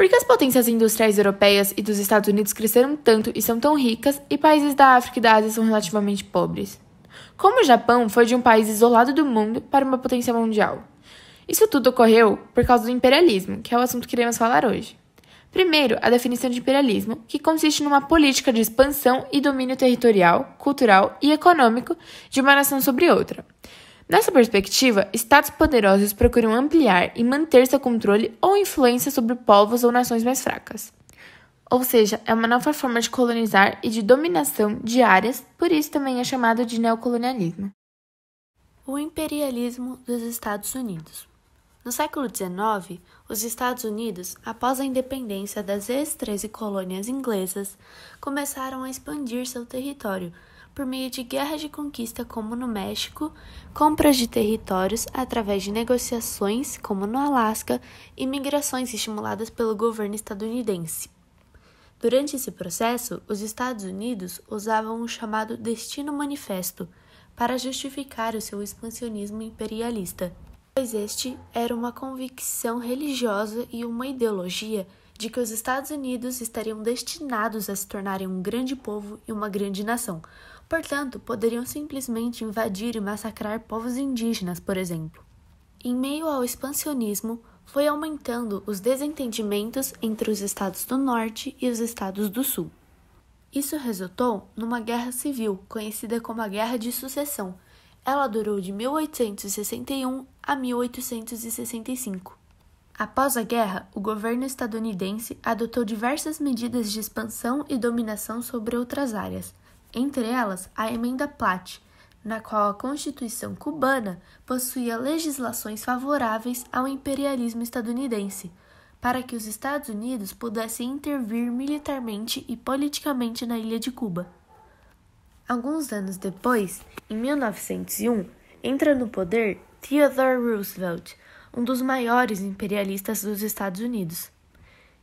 Por que as potências industriais europeias e dos Estados Unidos cresceram tanto e são tão ricas, e países da África e da Ásia são relativamente pobres? Como o Japão foi de um país isolado do mundo para uma potência mundial? Isso tudo ocorreu por causa do imperialismo, que é o assunto que iremos falar hoje. Primeiro, a definição de imperialismo, que consiste numa política de expansão e domínio territorial, cultural e econômico de uma nação sobre outra. Nessa perspectiva, estados poderosos procuram ampliar e manter seu controle ou influência sobre povos ou nações mais fracas. Ou seja, é uma nova forma de colonizar e de dominação de áreas, por isso também é chamado de neocolonialismo. O imperialismo dos Estados Unidos. No século XIX, os Estados Unidos, após a independência das ex-13 colônias inglesas, começaram a expandir seu território por meio de guerras de conquista como no México, compras de territórios através de negociações como no Alasca e migrações estimuladas pelo governo estadunidense. Durante esse processo, os Estados Unidos usavam o chamado Destino Manifesto para justificar o seu expansionismo imperialista, pois este era uma convicção religiosa e uma ideologia de que os Estados Unidos estariam destinados a se tornarem um grande povo e uma grande nação. Portanto, poderiam simplesmente invadir e massacrar povos indígenas, por exemplo. Em meio ao expansionismo, foi aumentando os desentendimentos entre os estados do Norte e os estados do Sul. Isso resultou numa guerra civil, conhecida como a Guerra de Sucessão. Ela durou de 1861 a 1865. Após a guerra, o governo estadunidense adotou diversas medidas de expansão e dominação sobre outras áreas, entre elas a Emenda Platt, na qual a Constituição cubana possuía legislações favoráveis ao imperialismo estadunidense, para que os Estados Unidos pudessem intervir militarmente e politicamente na ilha de Cuba. Alguns anos depois, em 1901, entra no poder Theodore Roosevelt, um dos maiores imperialistas dos Estados Unidos.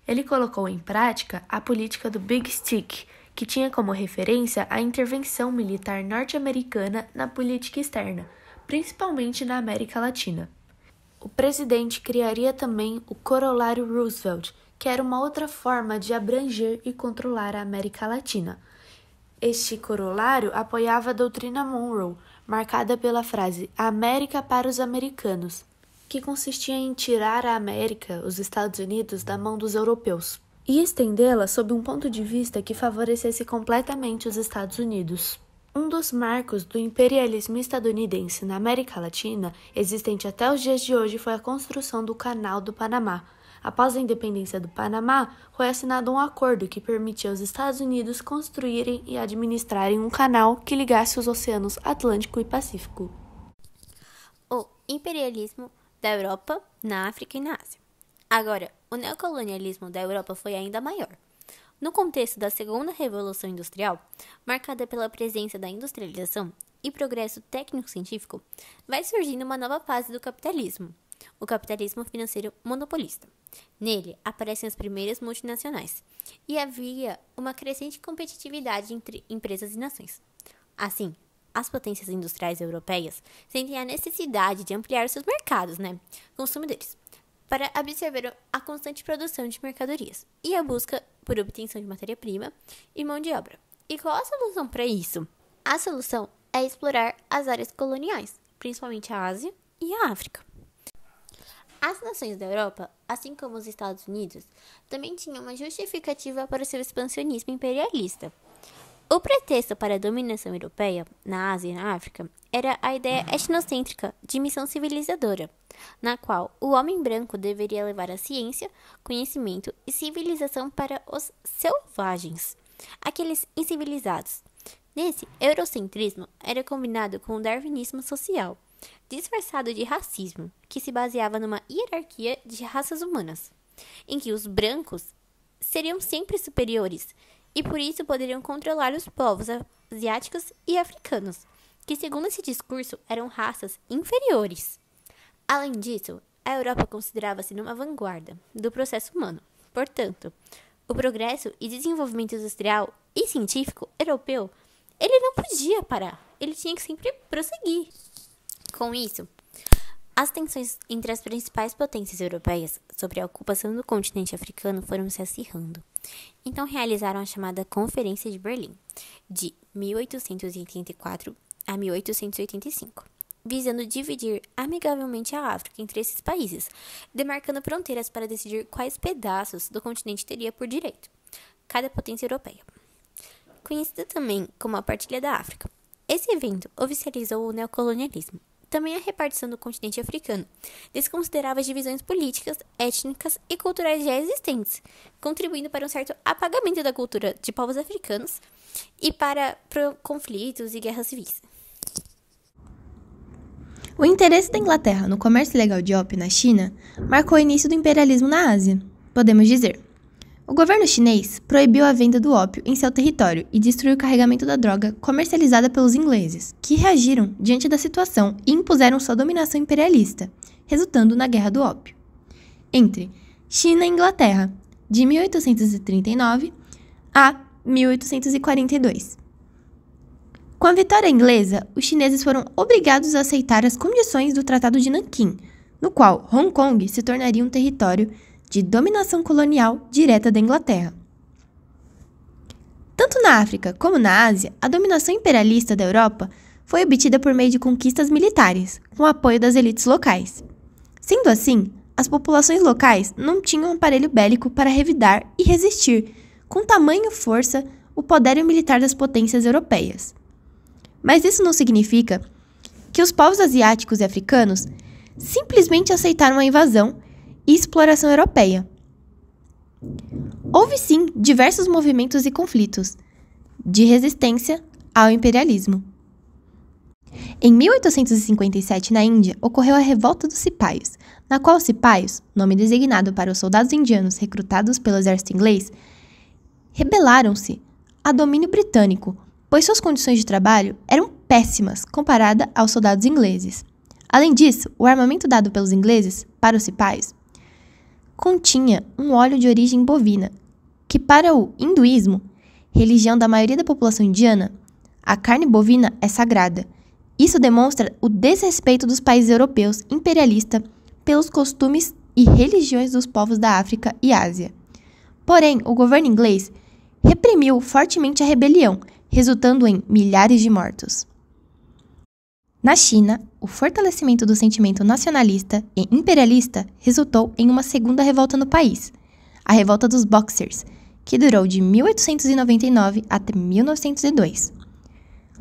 Ele colocou em prática a política do Big Stick, que tinha como referência a intervenção militar norte-americana na política externa, principalmente na América Latina. O presidente criaria também o Corolário Roosevelt, que era uma outra forma de abranger e controlar a América Latina. Este corolário apoiava a doutrina Monroe, marcada pela frase "América para os americanos", que consistia em tirar a América, os Estados Unidos, da mão dos europeus, e estendê-la sob um ponto de vista que favorecesse completamente os Estados Unidos. Um dos marcos do imperialismo estadunidense na América Latina, existente até os dias de hoje, foi a construção do Canal do Panamá. Após a independência do Panamá, foi assinado um acordo que permitia aos Estados Unidos construírem e administrarem um canal que ligasse os oceanos Atlântico e Pacífico. O imperialismo da Europa, na África e na Ásia. Agora, o neocolonialismo da Europa foi ainda maior. No contexto da Segunda Revolução Industrial, marcada pela presença da industrialização e progresso técnico-científico, vai surgindo uma nova fase do capitalismo, o capitalismo financeiro monopolista. Nele, aparecem as primeiras multinacionais, e havia uma crescente competitividade entre empresas e nações. Assim, as potências industriais europeias sentem a necessidade de ampliar seus mercados, consumidores, para absorver a constante produção de mercadorias e a busca por obtenção de matéria-prima e mão de obra. E qual a solução para isso? A solução é explorar as áreas coloniais, principalmente a Ásia e a África. As nações da Europa, assim como os Estados Unidos, também tinham uma justificativa para o seu expansionismo imperialista. O pretexto para a dominação europeia na Ásia e na África era a ideia etnocêntrica de missão civilizadora, na qual o homem branco deveria levar a ciência, conhecimento e civilização para os selvagens, aqueles incivilizados. Nesse eurocentrismo era combinado com o darwinismo social, disfarçado de racismo, que se baseava numa hierarquia de raças humanas, em que os brancos seriam sempre superiores e por isso poderiam controlar os povos asiáticos e africanos, que segundo esse discurso eram raças inferiores. Além disso, a Europa considerava-se numa vanguarda do processo humano. Portanto, o progresso e desenvolvimento industrial e científico europeu, ele não podia parar, ele tinha que sempre prosseguir. Com isso, As tensões entre as principais potências europeias sobre a ocupação do continente africano foram se acirrando. Então realizaram a chamada Conferência de Berlim, de 1884 a 1885, visando dividir amigavelmente a África entre esses países, demarcando fronteiras para decidir quais pedaços do continente teria por direito cada potência europeia. Conhecida também como a Partilha da África, esse evento oficializou o neocolonialismo. Também a repartição do continente africano desconsiderava as divisões políticas, étnicas e culturais já existentes, contribuindo para um certo apagamento da cultura de povos africanos e para conflitos e guerras civis. O interesse da Inglaterra no comércio ilegal de ópio na China marcou o início do imperialismo na Ásia. Podemos dizer, o governo chinês proibiu a venda do ópio em seu território e destruiu o carregamento da droga comercializada pelos ingleses, que reagiram diante da situação e impuseram sua dominação imperialista, resultando na Guerra do Ópio. Entre China e Inglaterra, de 1839 a 1842. Com a vitória inglesa, os chineses foram obrigados a aceitar as condições do Tratado de Nanquim, no qual Hong Kong se tornaria um território de dominação colonial direta da Inglaterra. Tanto na África como na Ásia, a dominação imperialista da Europa foi obtida por meio de conquistas militares, com o apoio das elites locais. Sendo assim, as populações locais não tinham um aparelho bélico para revidar e resistir, com tamanha força, o poderio militar das potências europeias. Mas isso não significa que os povos asiáticos e africanos simplesmente aceitaram a invasão e exploração europeia. Houve sim diversos movimentos e conflitos de resistência ao imperialismo. Em 1857, na Índia, ocorreu a Revolta dos Cipaios, na qual os cipaios, nome designado para os soldados indianos recrutados pelo exército inglês, rebelaram-se a domínio britânico, pois suas condições de trabalho eram péssimas comparada aos soldados ingleses. Além disso, o armamento dado pelos ingleses para os cipaios continha um óleo de origem bovina, que para o hinduísmo, religião da maioria da população indiana, a carne bovina é sagrada. Isso demonstra o desrespeito dos países europeus imperialistas pelos costumes e religiões dos povos da África e Ásia. Porém, o governo inglês reprimiu fortemente a rebelião, resultando em milhares de mortos. Na China, o fortalecimento do sentimento nacionalista e imperialista resultou em uma segunda revolta no país, a Revolta dos Boxers, que durou de 1899 até 1902.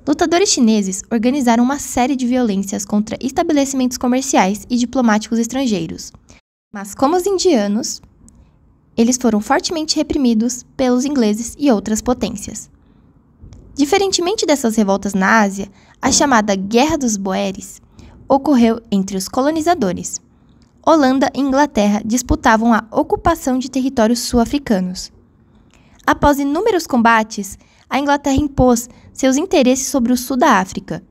Lutadores chineses organizaram uma série de violências contra estabelecimentos comerciais e diplomáticos estrangeiros. Mas como os indianos, eles foram fortemente reprimidos pelos ingleses e outras potências. Diferentemente dessas revoltas na Ásia, a chamada Guerra dos Boeres ocorreu entre os colonizadores. Holanda e Inglaterra disputavam a ocupação de territórios sul-africanos. Após inúmeros combates, a Inglaterra impôs seus interesses sobre o sul da África.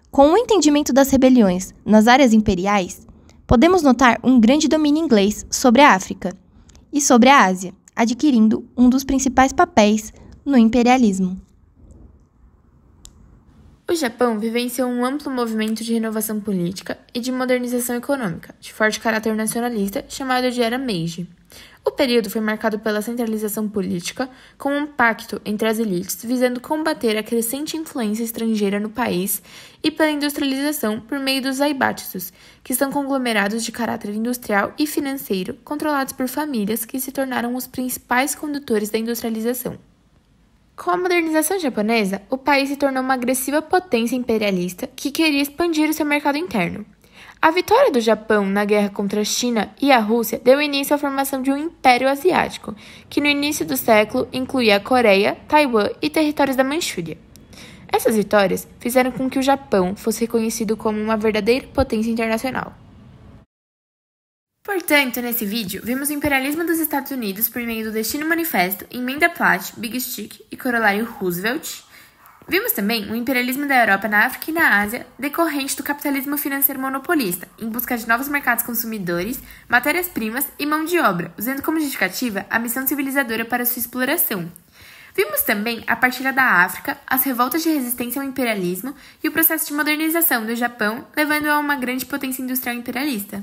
Com o entendimento das rebeliões nas áreas imperiais, podemos notar um grande domínio inglês sobre a África e sobre a Ásia, adquirindo um dos principais papéis no imperialismo. O Japão vivenciou um amplo movimento de renovação política e de modernização econômica, de forte caráter nacionalista, chamado de Era Meiji. O período foi marcado pela centralização política, com um pacto entre as elites visando combater a crescente influência estrangeira no país e pela industrialização por meio dos zaibatsus, que são conglomerados de caráter industrial e financeiro controlados por famílias que se tornaram os principais condutores da industrialização. Com a modernização japonesa, o país se tornou uma agressiva potência imperialista que queria expandir o seu mercado interno. A vitória do Japão na guerra contra a China e a Rússia deu início à formação de um império asiático, que no início do século incluía a Coreia, Taiwan e territórios da Manchúria. Essas vitórias fizeram com que o Japão fosse reconhecido como uma verdadeira potência internacional. Portanto, nesse vídeo, vimos o imperialismo dos Estados Unidos por meio do Destino Manifesto, Emenda Platt, Big Stick e Corolário Roosevelt. Vimos também o imperialismo da Europa na África e na Ásia, decorrente do capitalismo financeiro monopolista, em busca de novos mercados consumidores, matérias-primas e mão de obra, usando como justificativa a missão civilizadora para sua exploração. Vimos também a partilha da África, as revoltas de resistência ao imperialismo e o processo de modernização do Japão, levando a uma grande potência industrial imperialista.